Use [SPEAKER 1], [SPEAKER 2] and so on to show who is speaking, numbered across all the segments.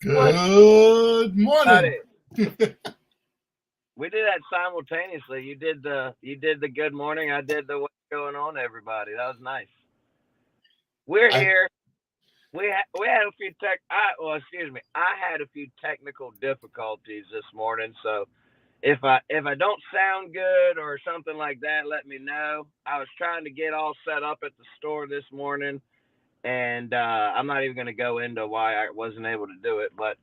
[SPEAKER 1] What?
[SPEAKER 2] Good
[SPEAKER 1] Got
[SPEAKER 2] morning.
[SPEAKER 1] it. We did that simultaneously. You did the good morning. I did the what's going on, everybody. That was nice. We're
[SPEAKER 2] I
[SPEAKER 1] here. We had a few tech. Well, excuse me. I had a few technical difficulties this morning. So if I don't sound good or something like that, let me know. I was trying to get all set up at the store this morning, and I'm not even going to go into why I wasn't able to do it. But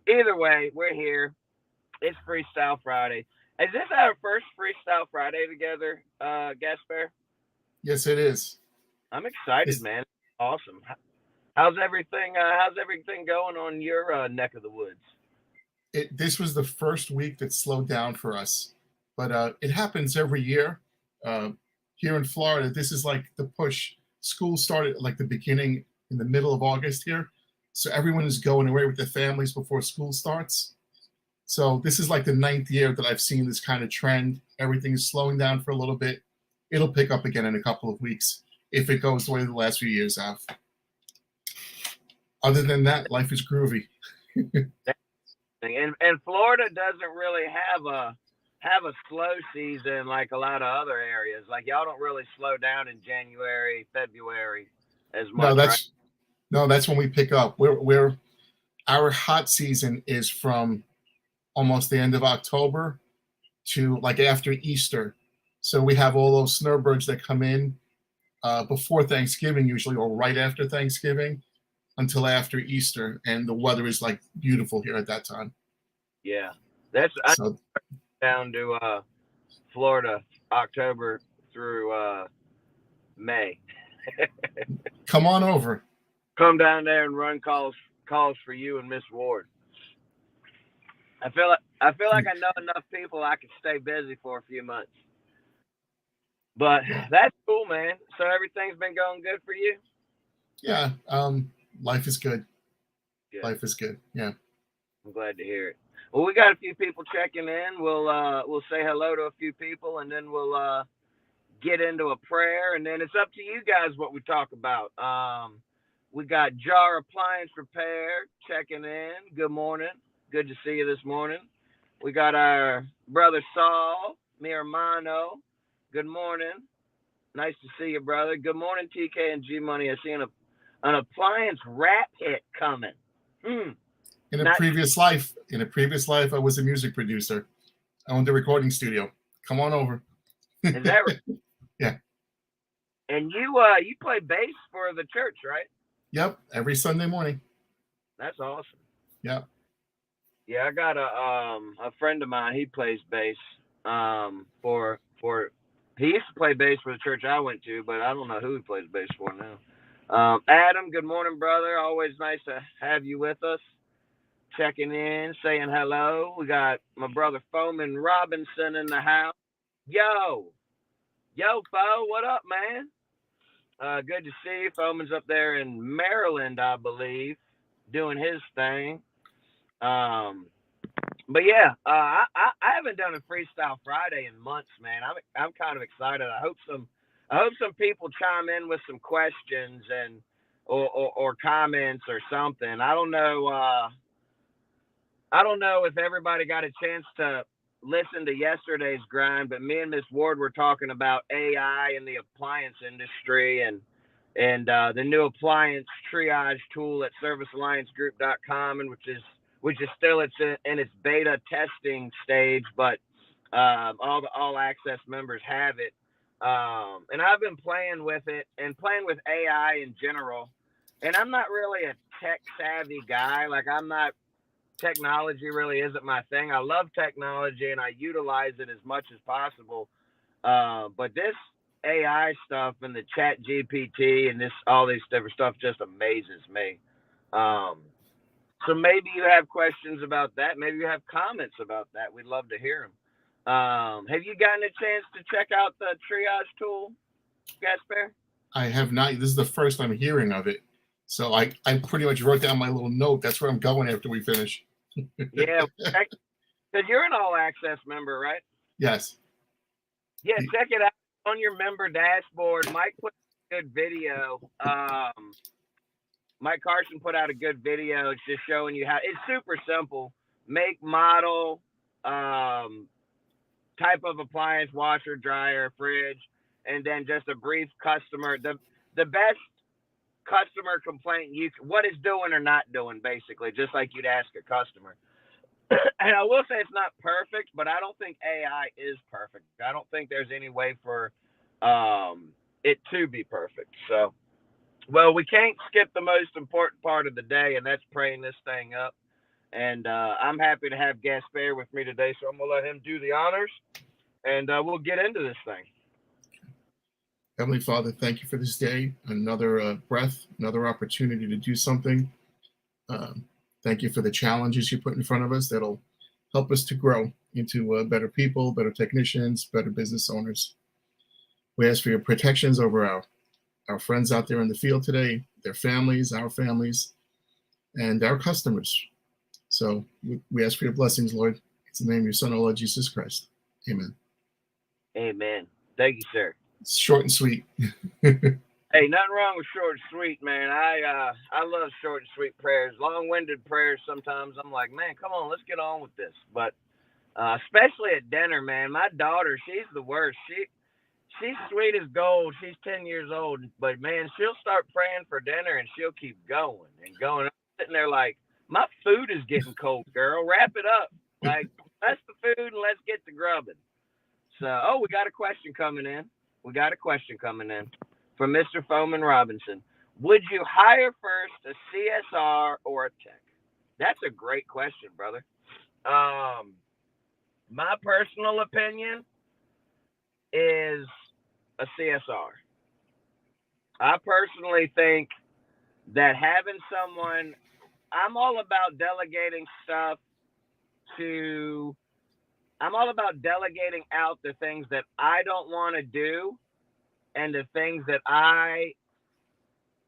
[SPEAKER 1] either way, we're here. It's Freestyle Friday. Is this our first Freestyle Friday together, Gasper?
[SPEAKER 2] yes, it is.
[SPEAKER 1] I'm excited,
[SPEAKER 2] This
[SPEAKER 1] man. Awesome. How's everything? How's everything going on your neck of the woods?
[SPEAKER 2] this was the first week that slowed down for us, but it happens every year. Uh, Here in Florida, this is like the push. School started like the beginning in the middle of August here, so everyone is going away with their families before school starts. So this is like the ninth year that I've seen this kind of trend. Everything is slowing down for a little bit. It'll pick up again in a couple of weeks if it goes the way the last few years have. Other than that, life is groovy.
[SPEAKER 1] And Florida doesn't really have a slow season like a lot of other areas. Like y'all don't really slow down in January, February as
[SPEAKER 2] No,
[SPEAKER 1] much, right?
[SPEAKER 2] that's when we pick up. We're our hot season is from almost the end of October to like after Easter. So we have all those snowbirds that come in before Thanksgiving, usually, or right after Thanksgiving until after Easter, and the weather is like beautiful here at that time.
[SPEAKER 1] Yeah, that's I
[SPEAKER 2] So
[SPEAKER 1] down to Florida October through May.
[SPEAKER 2] come on over.
[SPEAKER 1] Come down there and run calls for you and Miss Ward. I feel like I know enough people I could stay busy for a few months. But
[SPEAKER 2] Yeah,
[SPEAKER 1] that's cool, man. So everything's been going good for you?
[SPEAKER 2] yeah. Life is good.
[SPEAKER 1] Good.
[SPEAKER 2] Life is good. Yeah.
[SPEAKER 1] I'm glad to hear it. Well, we got a few people checking in. We'll say hello to a few people, and then we'll get into a prayer, and then it's up to you guys what we talk about. We got Jar Appliance Repair checking in. Good morning. Good to see you this morning. We got our brother Saul, mi hermano. Good morning. Nice to see you, brother. Good morning, TK and G Money. I see an appliance rap hit coming. Hmm. Not
[SPEAKER 2] In a previous life, I was a music producer. I owned a recording studio. Come on over.
[SPEAKER 1] is that right?
[SPEAKER 2] Yeah.
[SPEAKER 1] And you play bass for the church, right?
[SPEAKER 2] Yep. Every Sunday morning.
[SPEAKER 1] That's awesome.
[SPEAKER 2] Yep.
[SPEAKER 1] Yeah, I got a friend of mine. He plays bass. For he used to play bass for the church I went to, but I don't know who he plays bass for now. Adam, good morning, brother. Always nice to have you with us. Checking in, saying hello. We got my brother Foreman Robinson in the house. Yo, yo, Fo, what up, man? Good to see you. Foreman's up there in Maryland, I believe, doing his thing. Um, but yeah, I haven't done a Freestyle Friday in months, man. I'm kind of excited. I hope some people chime in with some questions and or comments or something. I don't know if everybody got a chance to listen to yesterday's grind, but me and Miss Ward were talking about AI in the appliance industry and the new appliance triage tool at servicealliancegroup.com, and which is still in its beta testing stage, but all the all access members have it. And I've been playing with it and playing with AI in general. And I'm not really a tech savvy guy. Like I'm not technology really isn't my thing. I love technology and I utilize it as much as possible. But this AI stuff and the chat GPT and this all these different stuff just amazes me. Um, so maybe you have questions about that. Maybe you have comments about that. We'd love to hear them. Have you gotten a chance to check out the triage tool, Gasper?
[SPEAKER 2] I have not. This is the first I'm hearing of it. So I pretty much wrote down my little note. That's where I'm going after we finish.
[SPEAKER 1] Yeah, because you're an all access member, right?
[SPEAKER 2] Yes.
[SPEAKER 1] Yeah, check it out on your member dashboard. Mike put a good video. Mike Carson put out a good video. It's just showing you how it's super simple. Make, model, type of appliance, washer, dryer, fridge, and then just a brief customer. The best customer complaint what it's doing or not doing, basically, just like you'd ask a customer. And I will say it's not perfect, but I don't think AI is perfect. I don't think there's any way for it to be perfect. So, well, we can't skip the most important part of the day, and that's praying this thing up. And I'm happy to have Gaspar with me today, so I'm going to let him do the honors, and we'll get into this thing.
[SPEAKER 2] Heavenly Father, thank you for this day, another breath, another opportunity to do something. Thank you for the challenges you put in front of us that'll help us to grow into better people, better technicians, better business owners. We ask for your protections over our friends out there in the field today, their families, our families, and our customers. So we ask for your blessings, Lord. It's in the name of your Son, our Lord Jesus Christ. Amen.
[SPEAKER 1] Amen. Thank you, sir.
[SPEAKER 2] It's short and sweet.
[SPEAKER 1] Hey, nothing wrong with short and sweet, man. I love short and sweet prayers. Long-winded prayers sometimes I'm like, man, come on, let's get on with this. But especially at dinner, man. My daughter, she's the worst. She's sweet as gold. She's 10 years old. But, man, she'll start praying for dinner, and she'll keep going and going. I'm sitting there like, my food is getting cold, girl. Wrap it up. Like, that's the food, and let's get to grubbing. So, we got a question coming in. From Mr. Foreman Robinson. Would you hire first a CSR or a tech? That's a great question, brother. My personal opinion is a CSR. I personally think that having someone, I'm all about delegating out the things that I don't want to do and the things that I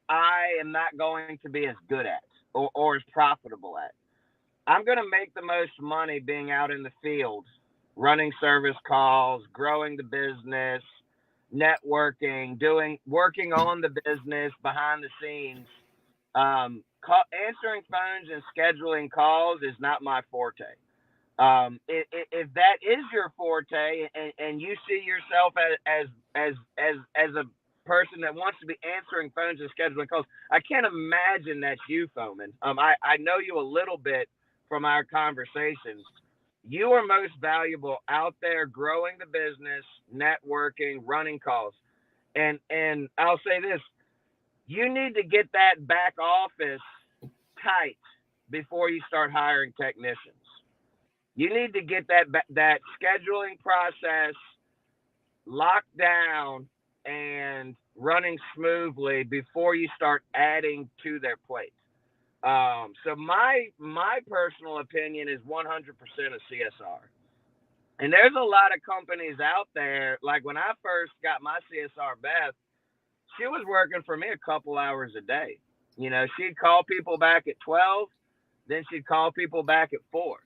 [SPEAKER 1] am not going to be as good at or as profitable at. I'm going to make the most money being out in the field, running service calls, growing the business, networking, working on the business behind the scenes. Answering phones and scheduling calls is not my forte. If that is your forte and you see yourself as a person that wants to be answering phones and scheduling calls, I can't imagine that's you, Foreman. I know you a little bit from our conversations. You are most valuable out there growing the business, networking, running calls. And I'll say this, you need to get that back office tight before you start hiring technicians. You need to get that scheduling process locked down and running smoothly before you start adding to their plate. So my personal opinion is 100% a CSR. And there's a lot of companies out there, like when I first got my CSR, Beth, she was working for me a couple hours a day. You know, she'd call people back at 12, then she'd call people back at 4.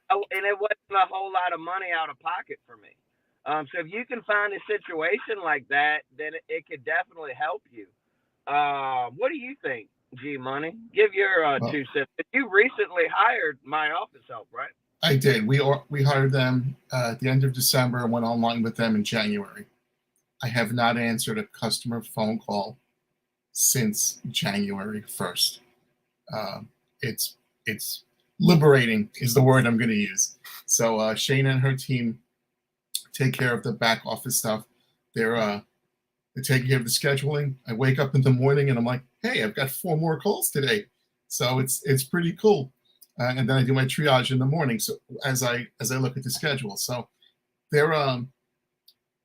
[SPEAKER 1] And it wasn't a whole lot of money out of pocket for me. So if you can find a situation like that, then it could definitely help you. What do you think, G Money? Give your 2 cents. You recently hired my office help, right?
[SPEAKER 2] I did. We hired them at the end of December and went online with them in January. I have not answered a customer phone call since January 1st. It's liberating is the word I'm going to use. So Shane and her team take care of the back office stuff. They're taking care of the scheduling. I wake up in the morning and I'm like, hey, I've got 4 more calls today. So it's pretty cool. And then I do my triage in the morning. So as I look at the schedule, so they've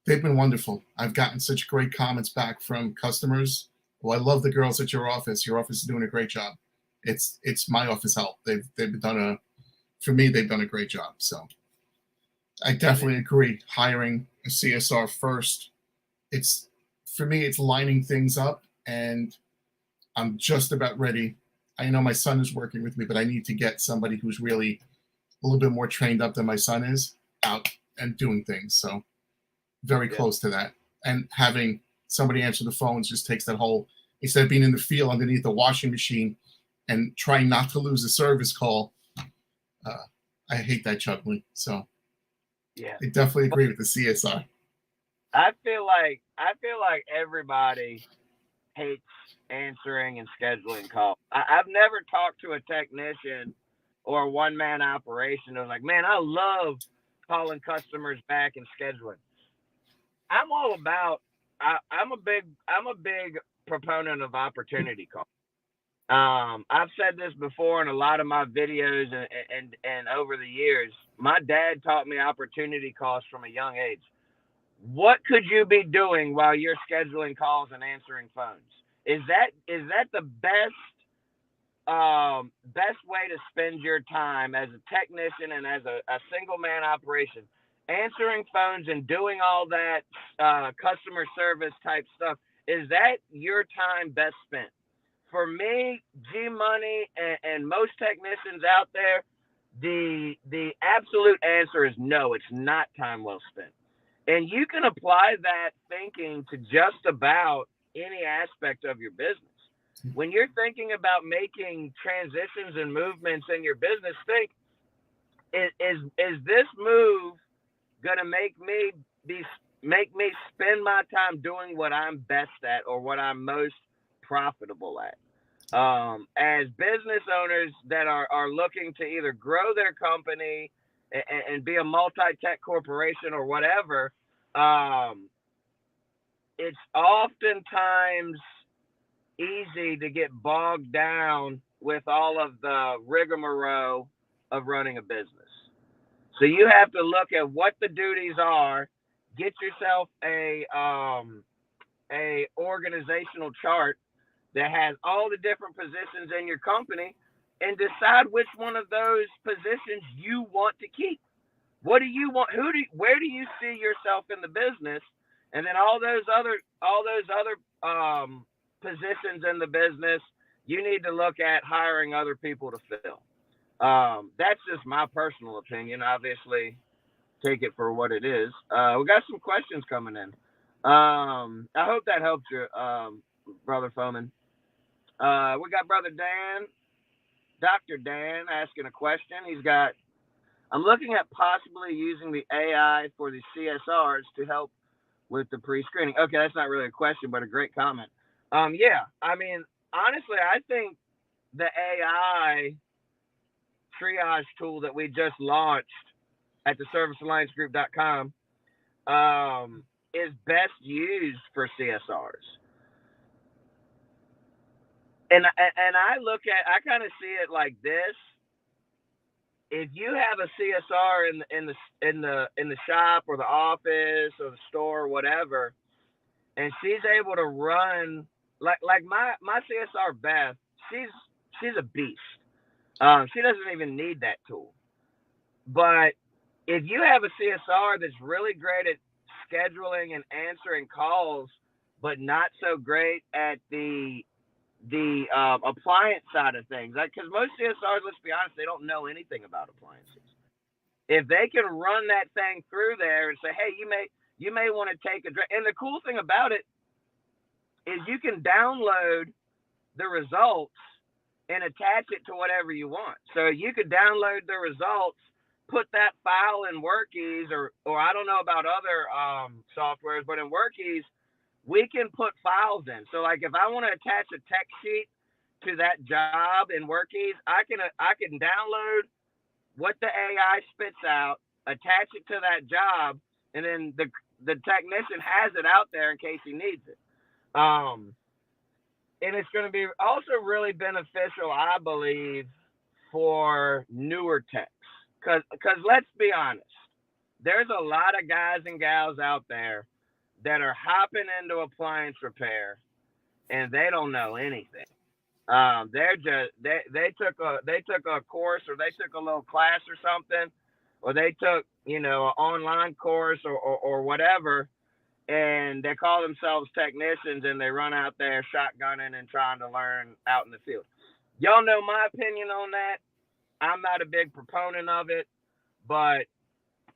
[SPEAKER 2] been wonderful. I've gotten such great comments back from customers. Well, I love the girls at your office. Your office is doing a great job. It's my office help. They've done a great job. So I definitely agree. Hiring a CSR first. For me, it's lining things up, and I'm just about ready. I know my son is working with me, but I need to get somebody who's really a little bit more trained up than my son is out and doing things. So very close to that. And having somebody answer the phones just takes that whole instead of being in the field underneath the washing machine and trying not to lose a service call. I hate that juggling. So
[SPEAKER 1] Yeah,
[SPEAKER 2] I definitely agree with the CSR.
[SPEAKER 1] I feel like everybody hates answering and scheduling calls. I've never talked to a technician or a one man operation that was like, man, I love calling customers back and scheduling. I'm all about. I'm a big proponent of opportunity calls. I've said this before in a lot of my videos and over the years. My dad taught me opportunity calls from a young age. What could you be doing while you're scheduling calls and answering phones? Is that the best way to spend your time as a technician and as a single man operation, answering phones and doing all that customer service type stuff? Is that your time best spent? For me, G Money and most technicians out there, the absolute answer is no. It's not time well spent. And you can apply that thinking to just about any aspect of your business. When you're thinking about making transitions and movements in your business, think, is this move gonna make me spend my time doing what I'm best at or what I'm most profitable at? As business owners that are looking to either grow their company and be a multi-tech corporation or whatever, it's oftentimes easy to get bogged down with all of the rigmarole of running a business. So you have to look at what the duties are, get yourself a organizational chart that has all the different positions in your company, and decide which one of those positions you want to keep. What do you want? Where do you see yourself in the business? And then all those other positions in the business, you need to look at hiring other people to fill. That's just my personal opinion. Obviously, take it for what it is. We got some questions coming in. I hope that helped you, brother Foreman. We got brother Dan, Dr. Dan, asking a question. I'm looking at possibly using the AI for the CSRs to help with the pre-screening. Okay, that's not really a question, but a great comment. Yeah, I mean, honestly, I think the AI triage tool that we just launched at the servicealliancegroup.com is best used for CSRs. And I kind of see it like this. If you have a CSR in the shop or the office or the store or whatever, and she's able to run like my CSR Beth, she's a beast. She doesn't even need that tool. But if you have a CSR that's really great at scheduling and answering calls, but not so great at the appliance side of things, because most CSRs, let's be honest, they don't know anything about appliances. If they can run that thing through there and say, hey, you may want to take a drink. And the cool thing about it is you can download the results and attach it to whatever you want. So you could download the results, put that file in Workies, or I don't know about other softwares, but in Workies, we can put files in. So like if I want to attach a text sheet to that job in Workies, I can download what the AI spits out, attach it to that job, and then the technician has it out there in case he needs it. And it's going to be also really beneficial, I believe, for newer techs. Because let's be honest, there's a lot of guys and gals out there that are hopping into appliance repair and they don't know anything. They're just they took a course, or they took a little class or something, or they took an online course or whatever, and they call themselves technicians and they run out there shotgunning and trying to learn out in the field. Y'all know my opinion on that. I'm not a big proponent of it, but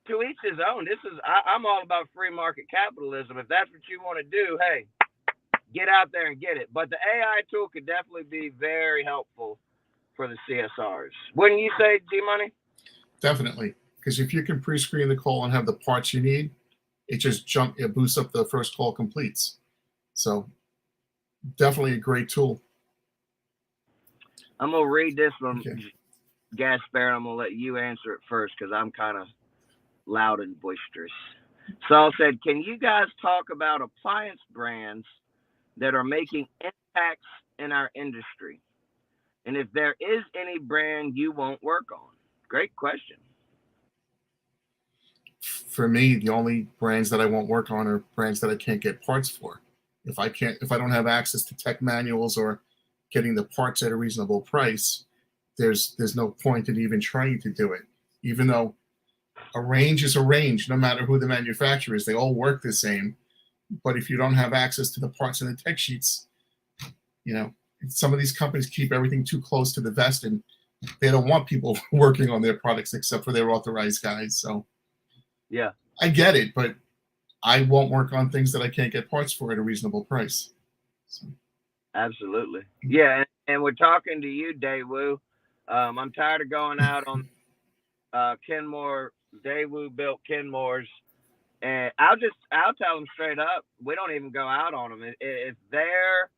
[SPEAKER 1] to each his own. I'm all about free market capitalism. If that's what you want to do, hey, get out there and get it. But the AI tool could definitely be very helpful for the CSRs. Wouldn't you say, G Money?
[SPEAKER 2] Definitely, because if you can pre-screen the call and have the parts you need, it boosts up the first call completes. So definitely a great tool.
[SPEAKER 1] I'm gonna read this one,
[SPEAKER 2] Okay.
[SPEAKER 1] Gaspar, and I'm gonna let you answer it first because I'm kind of loud and boisterous. Saul said, "Can you guys talk about appliance brands that are making impacts in our industry, and if there is any brand you won't work on?" Great question.
[SPEAKER 2] For me, the only brands that I won't work on are brands that I can't get parts for. If I don't have access to tech manuals or getting the parts at a reasonable price, there's no point in even trying to do it. Even though a range is a range, no matter who the manufacturer is, they all work the same. But if you don't have access to the parts and the tech sheets, some of these companies keep everything too close to the vest, and they don't want people working on their products except for their authorized guys. So
[SPEAKER 1] yeah,
[SPEAKER 2] I get it, but I won't work on things that I can't get parts for at a reasonable price. So.
[SPEAKER 1] Absolutely. Yeah, and we're talking to you, Daewoo. I'm tired of going out on Kenmore. Daewoo built Kenmores, and I'll tell them straight up, we don't even go out on them. If their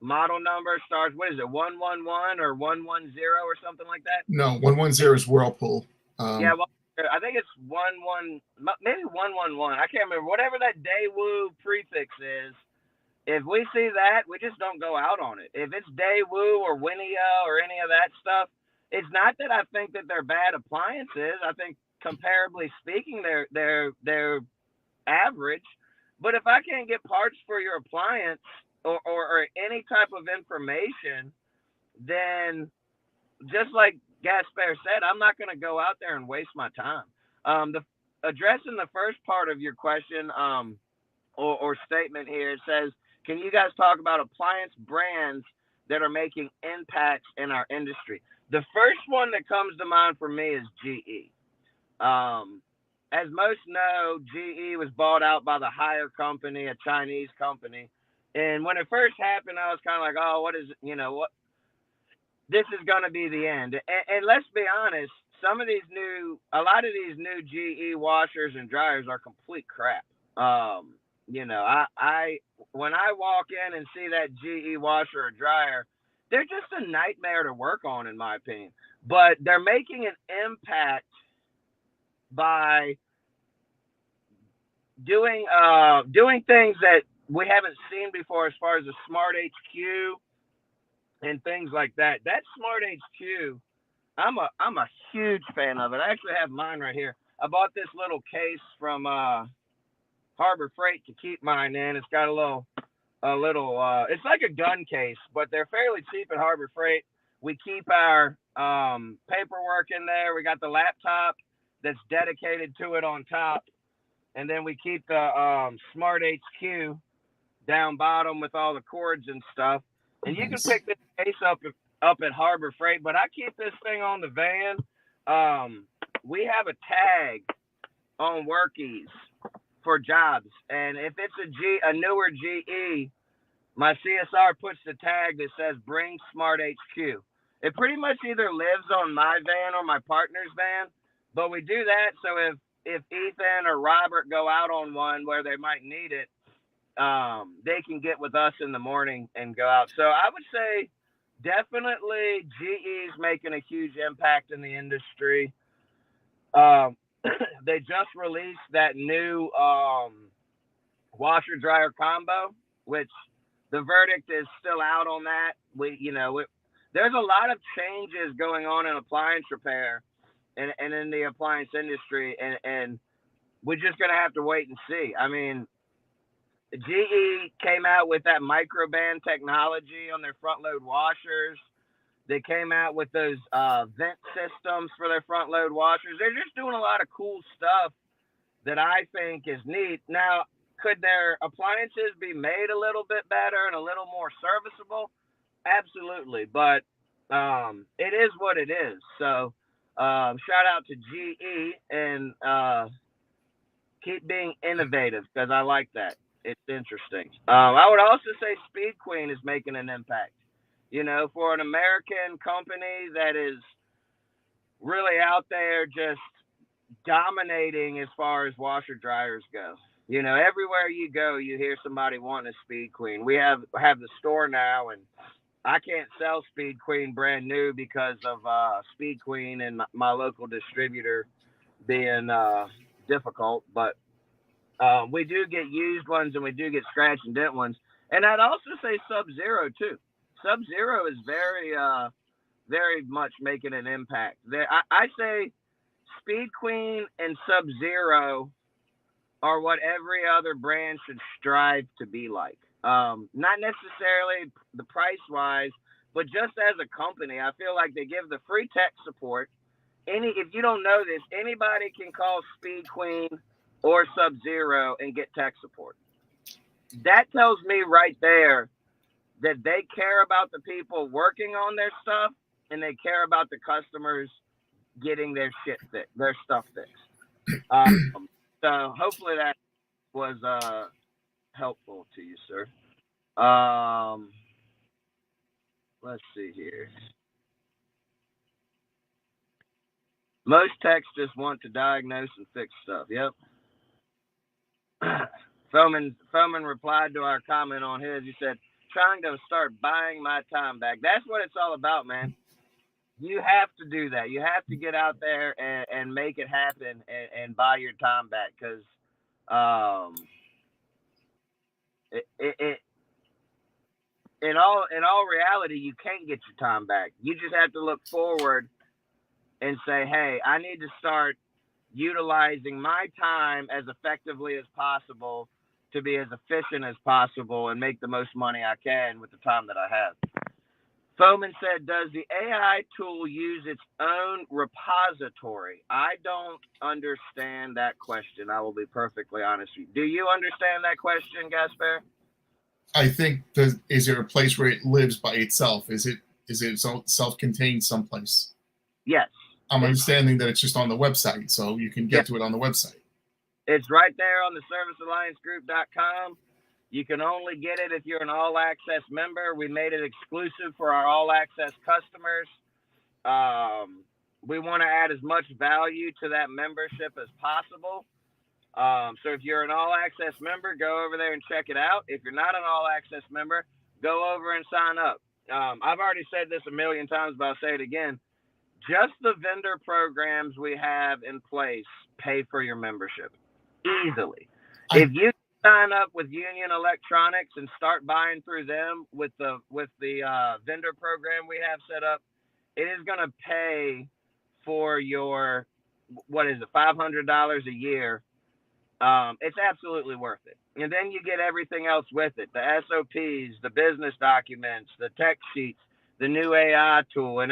[SPEAKER 1] model number starts, what is it, 111 or 110 or something like that?
[SPEAKER 2] No, 110 is Whirlpool.
[SPEAKER 1] Yeah, well, I think it's 11, maybe 111. I can't remember. Whatever that Daewoo prefix is. If we see that, we just don't go out on it. If it's Daewoo or Winia or any of that stuff, it's not that I think that they're bad appliances. I think comparably speaking, they're average. But if I can't get parts for your appliance or any type of information, then just like Gaspar said, I'm not going to go out there and waste my time. Addressing the first part of your question or statement here, it says, can you guys talk about appliance brands that are making impacts in our industry? The first one that comes to mind for me is GE. As most know, GE was bought out by the Haier company, a Chinese company. And when it first happened, I was kind of like, oh, what is, what? This is going to be the end. And let's be honest, a lot of these new GE washers and dryers are complete crap. I when I walk in and see that GE washer or dryer, they're just a nightmare to work on, in my opinion. But they're making an impact by doing things that we haven't seen before, as far as the Smart HQ and things like that. That Smart HQ, I'm a huge fan of it. I actually have mine right here. I bought this little case from Harbor Freight to keep mine in. It's got a little it's like a gun case, but they're fairly cheap at Harbor Freight. We keep our paperwork in there. We got the laptop that's dedicated to it on top, and then we keep the Smart HQ down bottom with all the cords and stuff. And you can pick this case up at Harbor Freight, but I keep this thing on the van. We have a tag on Workies for jobs, and if it's a newer GE, my CSR puts the tag that says "Bring Smart HQ." It pretty much either lives on my van or my partner's van, but we do that so if Ethan or Robert go out on one where they might need it, they can get with us in the morning and go out. So I would say definitely GE's making a huge impact in the industry. They just released that new washer dryer combo, which the verdict is still out on that. There's a lot of changes going on in appliance repair and in the appliance industry, and we're just gonna have to wait and see. I mean, GE came out with that microband technology on their front load washers. They came out with those vent systems for their front load washers. They're just doing a lot of cool stuff that I think is neat. Now, could their appliances be made a little bit better and a little more serviceable? Absolutely. But it is what it is. So shout out to GE and keep being innovative, because I like that. it's interesting. I would also say Speed Queen is making an impact. You know, for an American company that is really out there just dominating as far as washer dryers go. You know, everywhere you go, you hear somebody wanting a Speed Queen. We have the store now, and I can't sell Speed Queen brand new because of Speed Queen and my local distributor being difficult. But we do get used ones and we do get scratch and dent ones. And I'd also say Sub Zero too. Sub Zero is very much making an impact. I say Speed Queen and Sub Zero are what every other brand should strive to be like. Not necessarily the price wise, but just as a company, I feel like they give the free tech support. If you don't know this, anybody can call Speed Queen or Sub Zero and get tech support. That tells me right there that they care about the people working on their stuff and they care about the customers getting their stuff fixed. So hopefully that was helpful to you, sir. Let's see here. Most techs just want to diagnose and fix stuff. Yep. Foman replied to our comment on his. He said, trying to start buying my time back. That's what it's all about, man. You have to do that. You have to get out there and make it happen and buy your time back because in all reality, you can't get your time back. You just have to look forward and say, hey, I need to start utilizing my time as effectively as possible to be as efficient as possible and make the most money I can with the time that I have. Foman said, does the AI tool use its own repository? I don't understand that question. I will be perfectly honest with you. Do you understand that question, Gasper?
[SPEAKER 2] I think, is there a place where it lives by itself? Is it self-contained someplace?
[SPEAKER 1] Yes.
[SPEAKER 2] I'm understanding that it's just on the website, so you can get to it on the website.
[SPEAKER 1] It's right there on the servicealliancegroup.com. You can only get it if you're an all-access member. We made it exclusive for our all-access customers. We want to add as much value to that membership as possible. So if you're an all-access member, go over there and check it out. If you're not an all-access member, go over and sign up. I've already said this a million times, but I'll say it again. Just the vendor programs we have in place pay for your membership easily. If you sign up with Union Electronics and start buying through them with the vendor program we have set up, it is going to pay for your, what is it, $500 a year. It's absolutely worth it. And then you get everything else with it, the SOPs, the business documents, the tech sheets, the new AI tool, and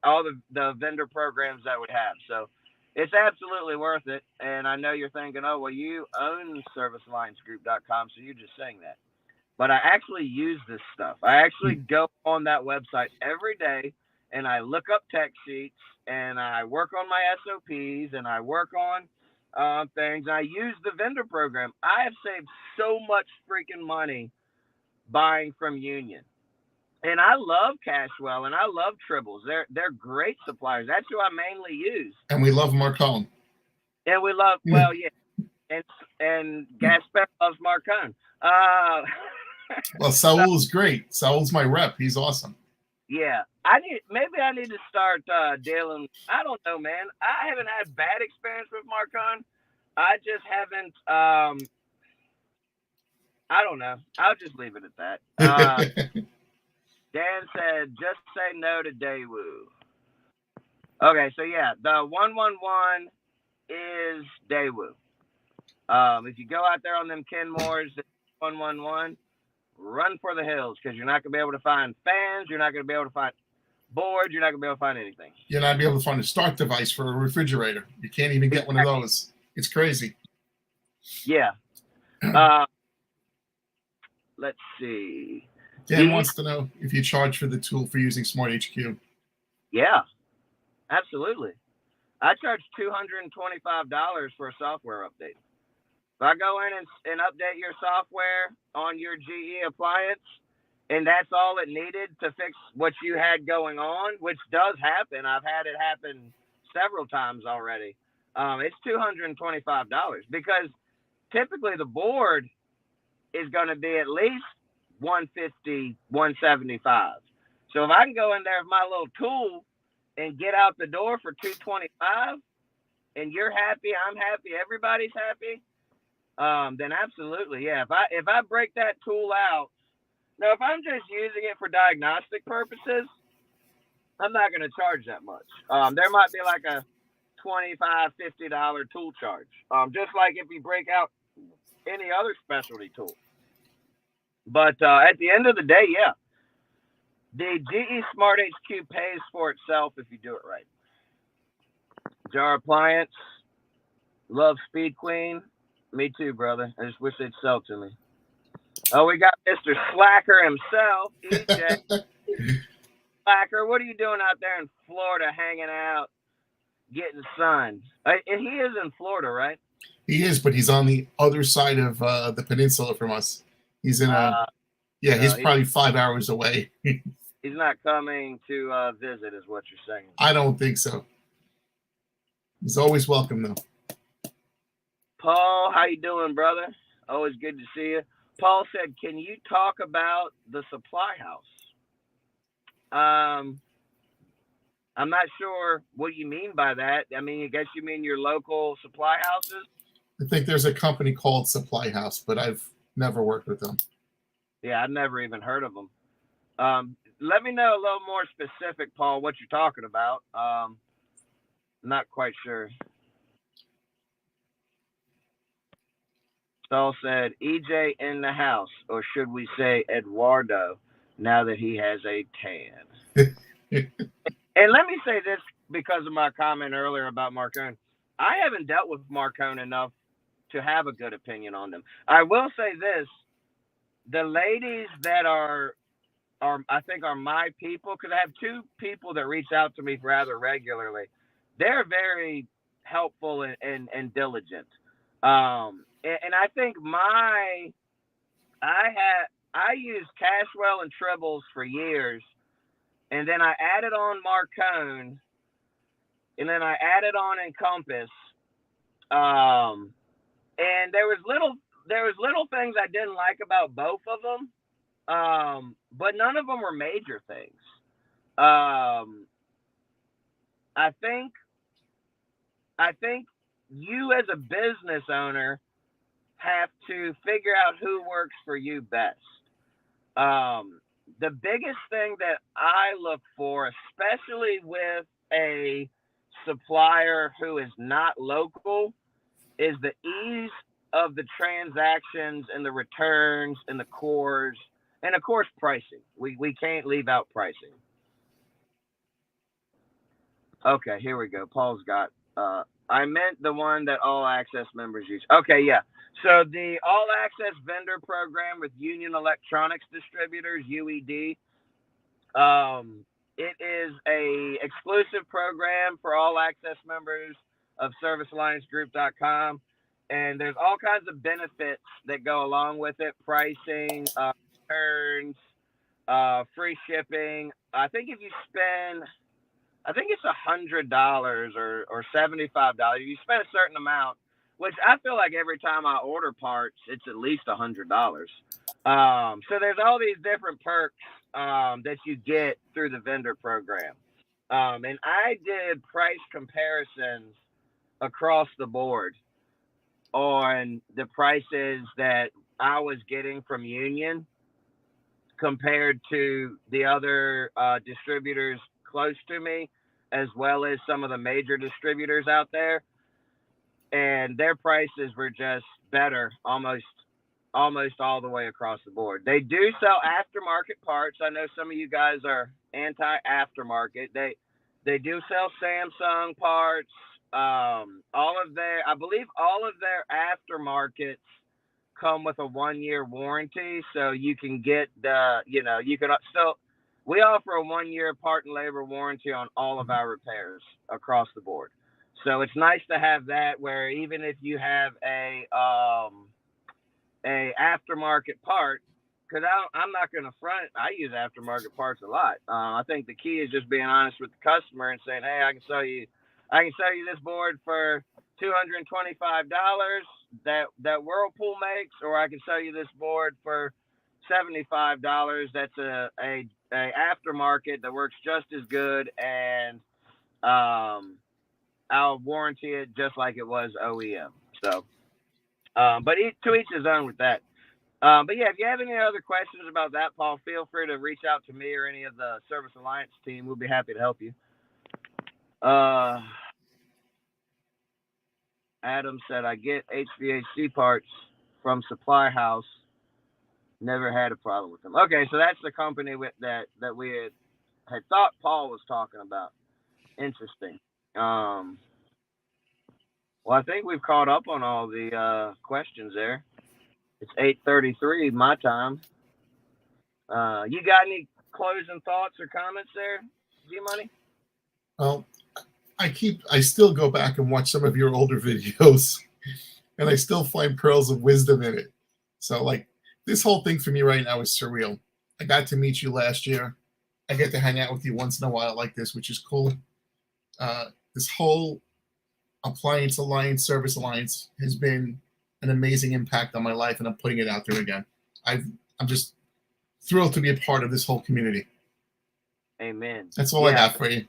[SPEAKER 1] all the vendor programs that we have. So it's absolutely worth it. And I know you're thinking, oh, well, you own servicealliancegroup.com, so you're just saying that. But I actually use this stuff. I actually go on that website every day, and I look up tech sheets, and I work on my SOPs, and I work on things. I use the vendor program. I have saved so much freaking money buying from Union. And I love Cashwell and I love Tribbles. They're great suppliers. That's who I mainly use.
[SPEAKER 2] And we love Marcone.
[SPEAKER 1] And we love, well, yeah. And Gasper loves Marcone.
[SPEAKER 2] Well, Saul is great. Saul's my rep. He's awesome.
[SPEAKER 1] Yeah. Maybe I need to start dealing. I don't know, man. I haven't had bad experience with Marcone. I just haven't I don't know. I'll just leave it at that. Dan said, just say no to Daewoo. Okay, so yeah, the 111 is Daewoo. If you go out there on them Kenmores, 111, run for the hills because you're not going to be able to find fans. You're not going to be able to find boards. You're not going to be able to find anything.
[SPEAKER 2] You're not going to be able to find a start device for a refrigerator. You can't even get one of those. It's crazy.
[SPEAKER 1] Yeah. Let's see.
[SPEAKER 2] Dan wants to know if you charge for the tool for using Smart HQ.
[SPEAKER 1] Yeah, absolutely. I charge $225 for a software update. If I go in and update your software on your GE appliance, and that's all it needed to fix what you had going on, which does happen. I've had it happen several times already. It's $225 because typically the board is going to be at least 150, 175. So if I can go in there with my little tool and get out the door for 225, and you're happy, I'm happy, everybody's happy, then absolutely, yeah. If I break that tool out, now if I'm just using it for diagnostic purposes, I'm not going to charge that much. There might be like a $25, $50 tool charge, just like if you break out any other specialty tool. But at the end of the day, yeah, the GE Smart HQ pays for itself if you do it right. Jar Appliance, love Speed Queen. Me too, brother. I just wish they'd sell to me. Oh, we got Mr. Slacker himself, EJ. Slacker, what are you doing out there in Florida hanging out, getting sun? And he is in Florida, right?
[SPEAKER 2] He is, but he's on the other side of the peninsula from us. He's in he's probably 5 hours away.
[SPEAKER 1] He's not coming to visit, is what you're saying.
[SPEAKER 2] I don't think so. He's always welcome, though.
[SPEAKER 1] Paul, how you doing, brother? Always good to see you. Paul said, can you talk about the supply house? I'm not sure what you mean by that. I mean, I guess you mean your local supply houses?
[SPEAKER 2] I think there's a company called Supply House, but I've never worked with them.
[SPEAKER 1] Yeah, I've never even heard of them. Let me know a little more specific, Paul, what you're talking about. Not quite sure. Saul said, EJ in the house, or should we say Eduardo, now that he has a tan. And let me say this because of my comment earlier about Marcone. I haven't dealt with Marcone enough to have a good opinion on them. I will say this. The ladies that are I think are my people, because I have two people that reach out to me rather regularly. They're very helpful and diligent. And I think I used Cashwell and Tribbles for years, and then I added on Marcone, and then I added on Encompass. And there was little things I didn't like about both of them. But none of them were major things. I think you as a business owner have to figure out who works for you best. The biggest thing that I look for, especially with a supplier who is not local, is the ease of the transactions and the returns and the cores. And of course, pricing. We can't leave out pricing. Okay, here we go. Paul's got. I meant the one that all access members use. Okay, yeah. So the all access vendor program with Union Electronics Distributors (UED). It is a exclusive program for all access members of ServiceAllianceGroup.com, and there's all kinds of benefits that go along with it: pricing, returns, free shipping. I think if you spend, I think it's $100 or $75. You spend a certain amount, which I feel like every time I order parts, it's at least $100. So there's all these different perks that you get through the vendor program. And I did price comparisons across the board on the prices that I was getting from Union compared to the other distributors close to me, as well as some of the major distributors out there. And their prices were just better almost all the way across the board. They do sell aftermarket parts. I know some of you guys are anti-aftermarket. They do sell Samsung parts. I believe all of their aftermarkets come with a 1-year warranty, so you can get we offer a 1-year part and labor warranty on all of our repairs across the board. So it's nice to have that where even if you have a aftermarket part, because I'm not going to front. I use aftermarket parts a lot. I think the key is just being honest with the customer and saying, "Hey, I can sell you this board for $225 that Whirlpool makes, or I can sell you this board for $75. That's a aftermarket that works just as good, and um, I'll warranty it just like it was OEM." So, but to each his own with that. But yeah, if you have any other questions about that, Paul, feel free to reach out to me or any of the Service Alliance team. We'll be happy to help you. Uh, Adam said, I get HVAC parts from Supply House. Never had a problem with them. Okay, so that's the company that we had thought Paul was talking about. Interesting. Um, well, I think we've caught up on all the questions there. It's 8:33 my time. You got any closing thoughts or comments there, G Money?
[SPEAKER 2] Well, I still go back and watch some of your older videos, and I still find pearls of wisdom in it. So, like, this whole thing for me right now is surreal. I got to meet you last year. I get to hang out with you once in a while like this, which is cool. This whole Appliance Alliance, Service Alliance has been an amazing impact on my life, and I'm putting it out there again. I'm just thrilled to be a part of this whole community.
[SPEAKER 1] Amen.
[SPEAKER 2] That's all I got for you.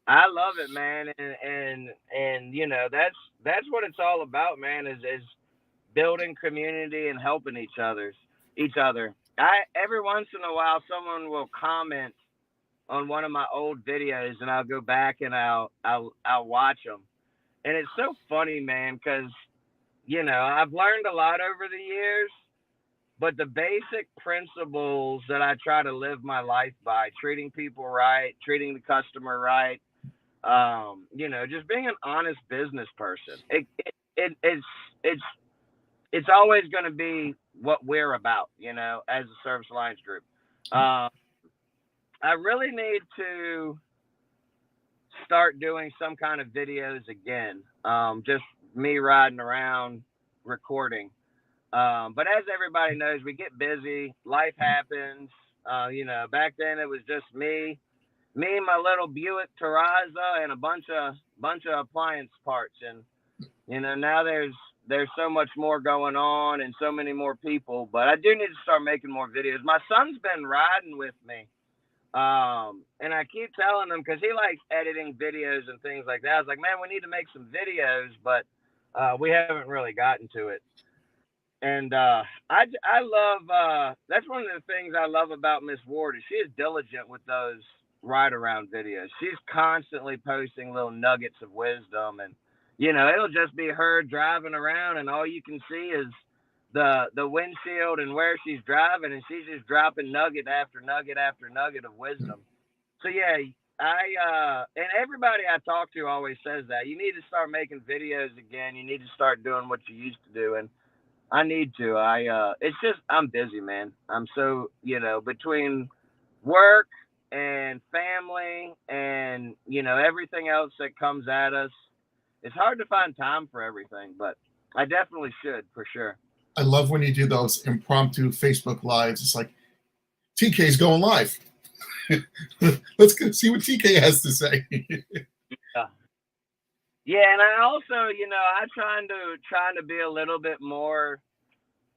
[SPEAKER 1] I love it, man, and you know that's what it's all about, man. Is building community and helping each other. I every once in a while someone will comment on one of my old videos, and I'll go back and I'll watch them, and it's so funny, man, because you know I've learned a lot over the years, but the basic principles that I try to live my life by, treating people right, treating the customer right, you know, just being an honest business person. It's it's always going to be what we're about, you know, as a Service Alliance group. Uh, I really need to start doing some kind of videos again. Just me riding around recording. But as everybody knows, we get busy. Life happens. You know, back then it was just me, my little Buick Terraza, and a bunch of appliance parts. And you know, now there's so much more going on and so many more people. But I do need to start making more videos. My son's been riding with me, and I keep telling him because he likes editing videos and things like that. I was like, man, we need to make some videos, but we haven't really gotten to it. And I love that's one of the things I love about Miss Ward is she is diligent with those ride around videos. She's constantly posting little nuggets of wisdom, and you know it'll just be her driving around, and all you can see is the windshield and where she's driving, and she's just dropping nugget after nugget after nugget of wisdom. So yeah, I and everybody I talk to always says that you need to start making videos again. You need to start doing what you used to do, and I need to. It's just I'm busy, man. I'm so between work and family and everything else that comes at us. It's hard to find time for everything, but I definitely should for sure.
[SPEAKER 2] I love when you do those impromptu Facebook lives. It's like TK's going live. Let's go see what TK has to say.
[SPEAKER 1] Yeah. Yeah, and I also, I trying to be a little bit more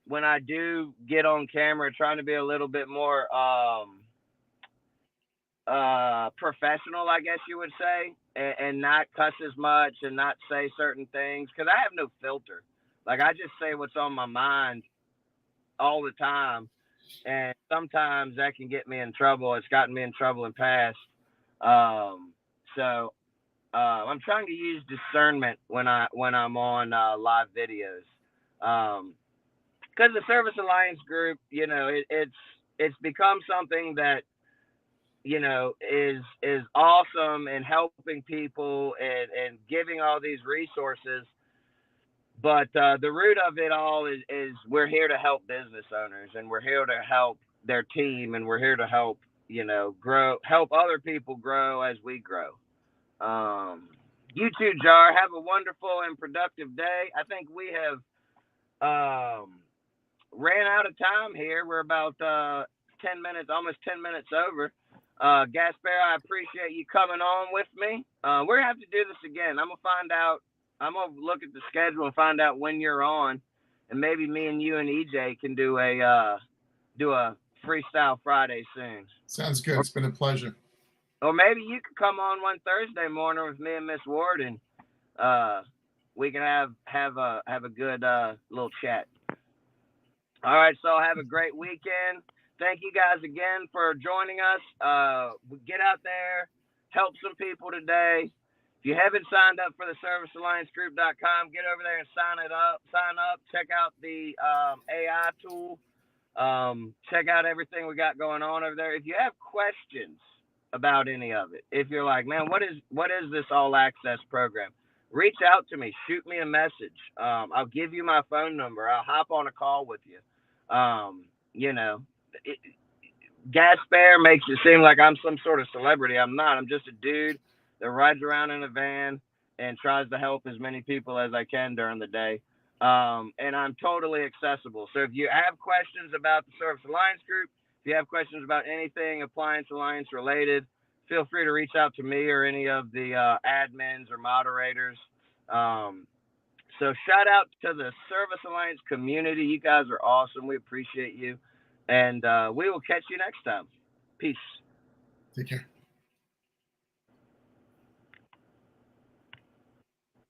[SPEAKER 1] when I do get on camera, trying to be a little bit more professional, I guess you would say, and not cuss as much and not say certain things because I have no filter. Like I just say what's on my mind all the time, and sometimes that can get me in trouble. It's gotten me in trouble in past. So I'm trying to use discernment when I'm on live videos. Because the Service Alliance group, it's become something that is awesome and helping people and giving all these resources. But the root of it all is we're here to help business owners, and we're here to help their team, and we're here to help help other people grow as we grow. You too, Jar. Have a wonderful and productive day. I think we have ran out of time here. We're about 10 minutes, almost 10 minutes over. Gasper, I appreciate you coming on with me. We're going to have to do this again. I'm going to look at the schedule and find out when you're on. And maybe me and you and EJ can do a Freestyle Friday soon.
[SPEAKER 2] Sounds good. It's been a pleasure.
[SPEAKER 1] Or maybe you could come on one Thursday morning with me and Miss Ward, and we can have a good little chat. All right, so have a great weekend. Thank you guys again for joining us. Get out there, help some people today. If you haven't signed up for the ServiceAllianceGroup.com, get over there and sign up. Check out the AI tool. Check out everything we got going on over there. If you have questions about any of it, if you're like, man, what is this all access program? Reach out to me. Shoot me a message. I'll give you my phone number. I'll hop on a call with you. You know, Gasper makes it seem like I'm some sort of celebrity. I'm not. I'm just a dude that rides around in a van and tries to help as many people as I can during the day. And I'm totally accessible. So if you have questions about the Service Alliance Group, if you have questions about anything Appliance Alliance related, feel free to reach out to me or any of the admins or moderators. So shout out to the Service Alliance community. You guys are awesome. We appreciate you. And we will catch you next time. Peace.
[SPEAKER 2] Take care.